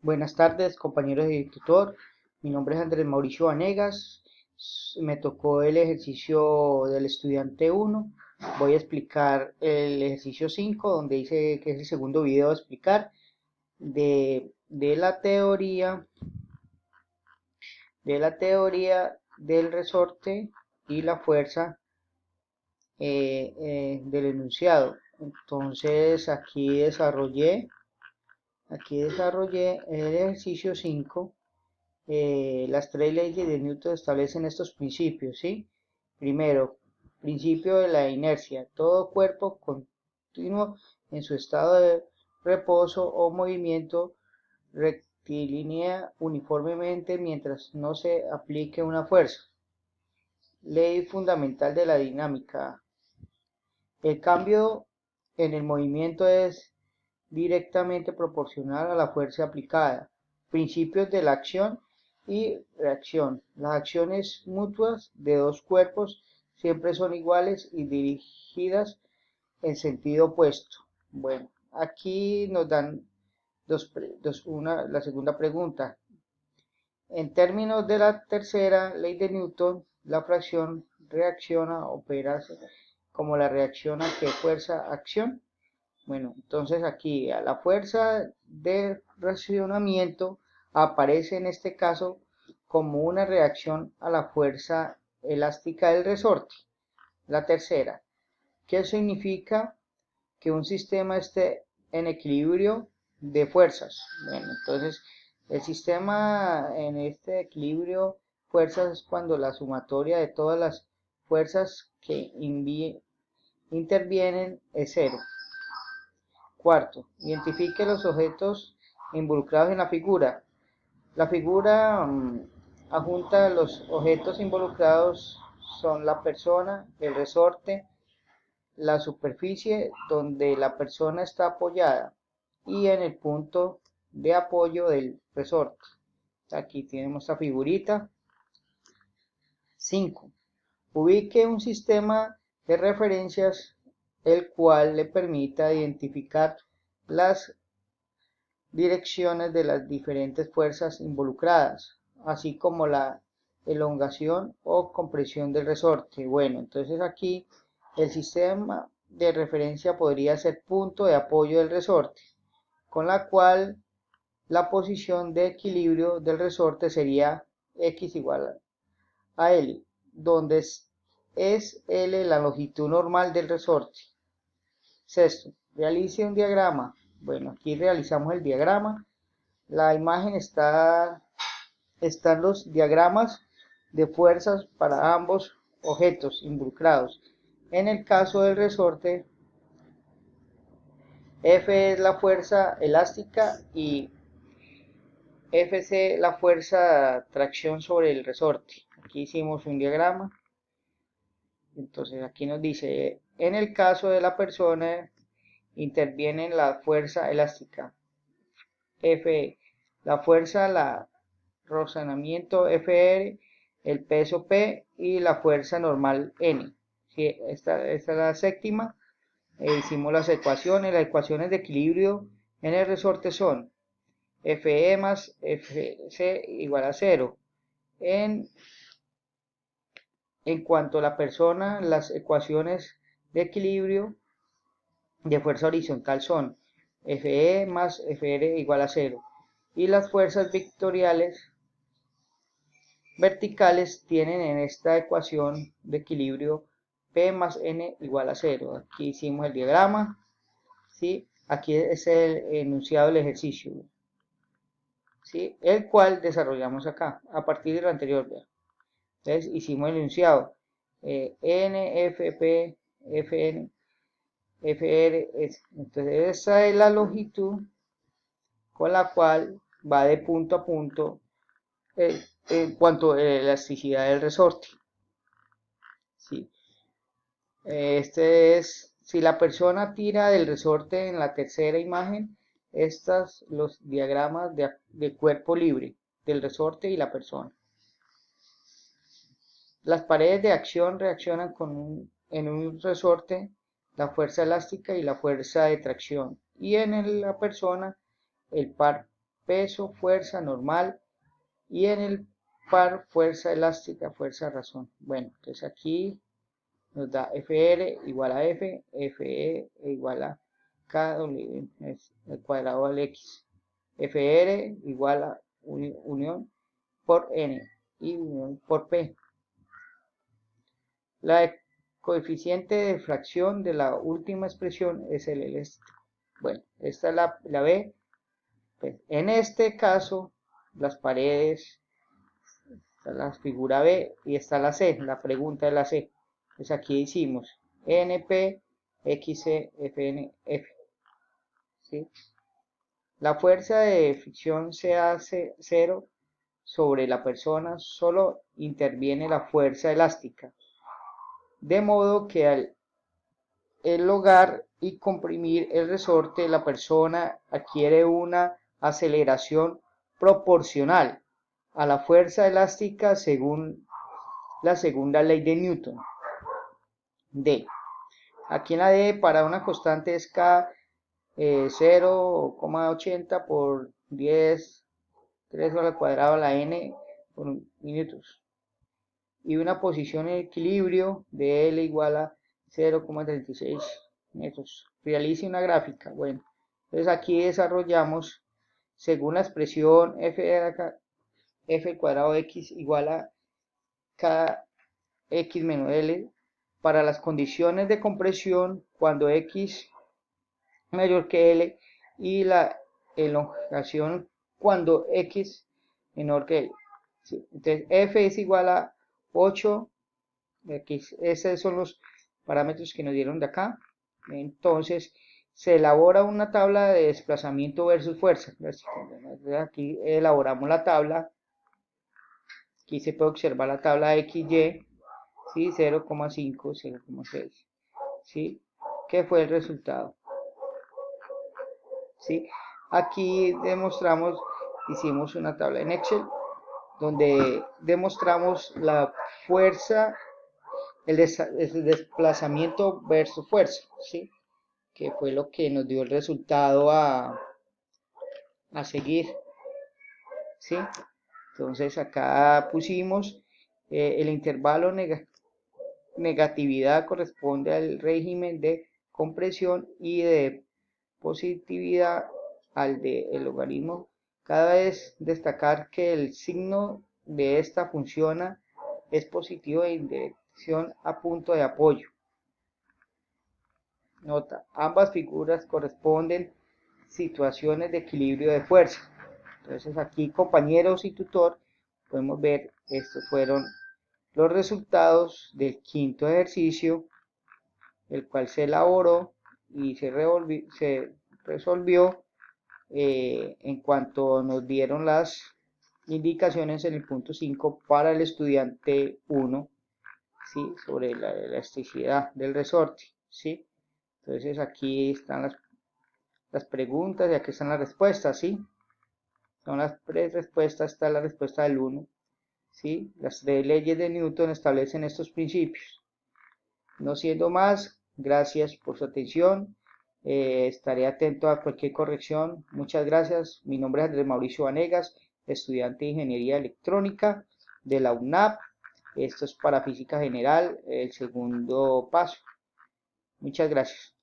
Buenas tardes, compañeros de tutor. Mi nombre es Andrés Mauricio Vanegas. Me tocó el ejercicio del estudiante 1. Voy a explicar el ejercicio 5, donde dice que es el segundo video a explicar de la teoría del resorte y la fuerza del enunciado. Entonces aquí desarrollé el ejercicio 5. Las tres leyes de Newton establecen estos principios, ¿sí? Primero, principio de la inercia. Todo cuerpo continuo en su estado de reposo o movimiento rectilínea uniformemente mientras no se aplique una fuerza. Ley fundamental de la dinámica. El cambio en el movimiento es directamente proporcional a la fuerza aplicada. Principios de la acción y reacción. Las acciones mutuas de dos cuerpos siempre son iguales y dirigidas en sentido opuesto. Bueno, aquí nos dan la segunda pregunta. En términos de la tercera ley de Newton, la fracción reacciona, opera como la reacción a qué fuerza, acción. Bueno, entonces aquí a la fuerza de racionamiento aparece en este caso como una reacción a la fuerza elástica del resorte. La tercera, ¿qué significa que un sistema esté en equilibrio de fuerzas? Bueno, entonces el sistema en este equilibrio fuerzas es cuando la sumatoria de todas las fuerzas que intervienen es cero. Cuarto, identifique los objetos involucrados en la figura. La figura adjunta los objetos involucrados son la persona, el resorte, la superficie donde la persona está apoyada y en el punto de apoyo del resorte. Aquí tenemos esta figurita. 5. Ubique un sistema de referencias el cual le permita identificar las direcciones de las diferentes fuerzas involucradas, así como la elongación o compresión del resorte. Bueno, entonces aquí el sistema de referencia podría ser punto de apoyo del resorte, con la cual la posición de equilibrio del resorte sería x igual a L, donde es L la longitud normal del resorte. Sexto, realice un diagrama. Bueno, aquí realizamos el diagrama. La imagen están los diagramas de fuerzas para ambos objetos involucrados. En el caso del resorte, F es la fuerza elástica y Fc la fuerza tracción sobre el resorte. Aquí hicimos un diagrama. Entonces aquí nos dice, en el caso de la persona interviene la fuerza elástica Fe, la fuerza, la rozamiento Fr, el peso P y la fuerza normal N. Sí, esta es la séptima. Hicimos las ecuaciones de equilibrio en el resorte son Fe más Fc igual a 0. En cuanto a la persona, las ecuaciones de equilibrio de fuerza horizontal son Fe más Fr igual a 0. Y las fuerzas verticales tienen en esta ecuación de equilibrio P más N igual a 0. Aquí hicimos el diagrama, ¿sí? Aquí es el enunciado del ejercicio, ¿sí? El cual desarrollamos acá, a partir de lo anterior. ¿Verdad? Entonces hicimos el enunciado. N, F, P, Fn, Fr, entonces esa es la longitud con la cual va de punto a punto en cuanto a la elasticidad del resorte. ¿Sí? Si la persona tira del resorte en la tercera imagen, estas los diagramas de cuerpo libre del resorte y la persona. Las paredes de acción reaccionan en un resorte la fuerza elástica y la fuerza de tracción, y en la persona el par peso, fuerza normal, y en el par fuerza elástica, fuerza razón. Bueno, entonces aquí nos da FR igual a F, FE igual a KW, es el cuadrado al X. FR igual a unión por N y unión por P. La coeficiente de fracción de la última expresión es el elástico. Bueno, esta es la B. Pues, en este caso, las paredes, está la figura B y está la C, la pregunta de la C. Pues aquí hicimos NP, XC, FN, F. ¿Sí? La fuerza de fricción se hace 0 sobre la persona, solo interviene la fuerza elástica. De modo que al elongar y comprimir el resorte, la persona adquiere una aceleración proporcional a la fuerza elástica según la segunda ley de Newton. D. Aquí en la D, para una constante es K 0,80 por 10, 3 al cuadrado a la N por minutos. Y una posición en equilibrio de L igual a 0,36 metros. Realice una gráfica. Bueno, entonces aquí desarrollamos según la expresión f al cuadrado x igual a kx menos L para las condiciones de compresión cuando x mayor que L y la elongación cuando x menor que L. ¿Sí? Entonces f es igual a 8, x, esos son los parámetros que nos dieron de acá. Entonces se elabora una tabla de desplazamiento versus fuerza. Aquí elaboramos la tabla. Aquí se puede observar la tabla XY, ¿sí? 0,5, 0,6, ¿sí? ¿Qué fue el resultado? ¿Sí? Aquí demostramos, hicimos una tabla en Excel, donde demostramos la fuerza, el desplazamiento versus fuerza, ¿sí? Que fue lo que nos dio el resultado a seguir, ¿sí? Entonces acá pusimos el intervalo negatividad corresponde al régimen de compresión y de positividad al de el logaritmo. Cada vez destacar que el signo de esta función es positivo en dirección a punto de apoyo. Nota, ambas figuras corresponden situaciones de equilibrio de fuerza. Entonces aquí, compañeros y tutor, podemos ver, estos fueron los resultados del quinto ejercicio, el cual se elaboró y se resolvió en cuanto nos dieron las indicaciones en el punto 5 para el estudiante 1, ¿sí? Sobre la elasticidad del resorte, ¿sí? Entonces aquí están las preguntas y aquí están las respuestas, ¿sí? Son las tres respuestas, está la respuesta del 1, ¿sí? Las tres leyes de Newton establecen estos principios. No siendo más, gracias por su atención. Estaré atento a cualquier corrección. Muchas gracias. Mi nombre es Andrés Mauricio Vanegas, estudiante de Ingeniería Electrónica de la UNAP. Esto es para Física General, el segundo paso. Muchas gracias.